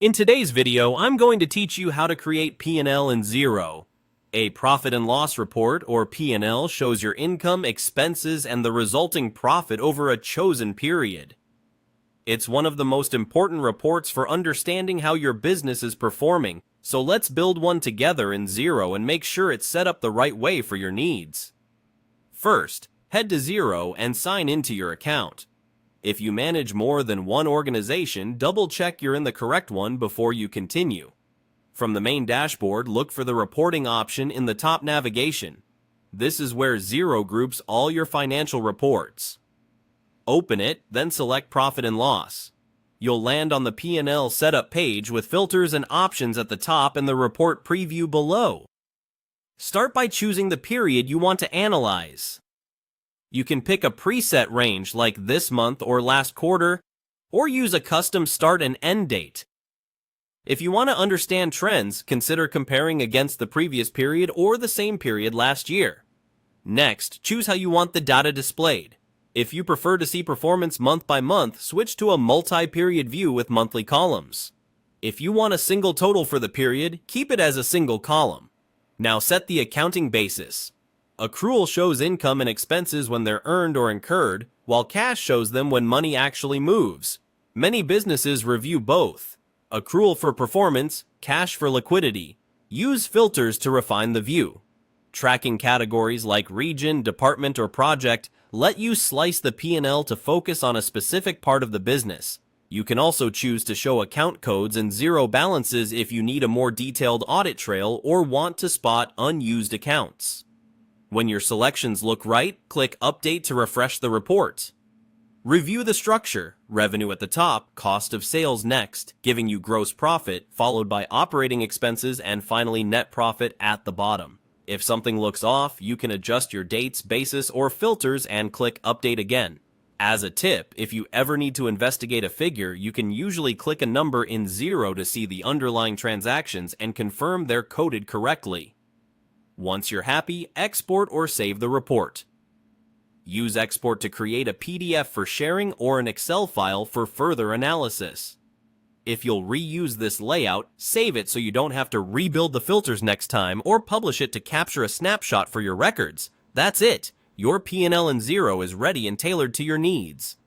In today's video, I'm going to teach you how to create P&L in Xero. A profit and loss report, or P&L, shows your income, expenses, and the resulting profit over a chosen period. It's one of the most important reports for understanding how your business is performing, so let's build one together in Xero and make sure it's set up the right way for your needs. First, head to Xero and sign into your account. If you manage more than one organization, double-check you're in the correct one before you continue. From the main dashboard, look for the reporting option in the top navigation. This is where Xero groups all your financial reports. Open it, then select Profit and Loss. You'll land on the P&L setup page with filters and options at the top and the report preview below. Start by choosing the period you want to analyze. You can pick a preset range like this month or last quarter, or use a custom start and end date. If you want to understand trends, consider comparing against the previous period or the same period last year. Next, choose how you want the data displayed. If you prefer to see performance month by month, switch to a multi-period view with monthly columns. If you want a single total for the period, keep it as a single column. Now set the accounting basis. Accrual shows income and expenses when they're earned or incurred, while cash shows them when money actually moves. Many businesses review both. Accrual for performance, cash for liquidity. Use filters to refine the view. Tracking categories like region, department, or project let you slice the P&L to focus on a specific part of the business. You can also choose to show account codes and Xero balances if you need a more detailed audit trail or want to spot unused accounts. When your selections look right, click Update to refresh the report. Review the structure, revenue at the top, cost of sales next, giving you gross profit, followed by operating expenses, and finally net profit at the bottom. If something looks off, you can adjust your dates, basis, or filters and click Update again. As a tip, if you ever need to investigate a figure, you can usually click a number in Xero to see the underlying transactions and confirm they're coded correctly. Once you're happy, export or save the report. Use export to create a PDF for sharing or an Excel file for further analysis. If you'll reuse this layout, save it so you don't have to rebuild the filters next time or publish it to capture a snapshot for your records. That's it. Your P&L in Xero is ready and tailored to your needs.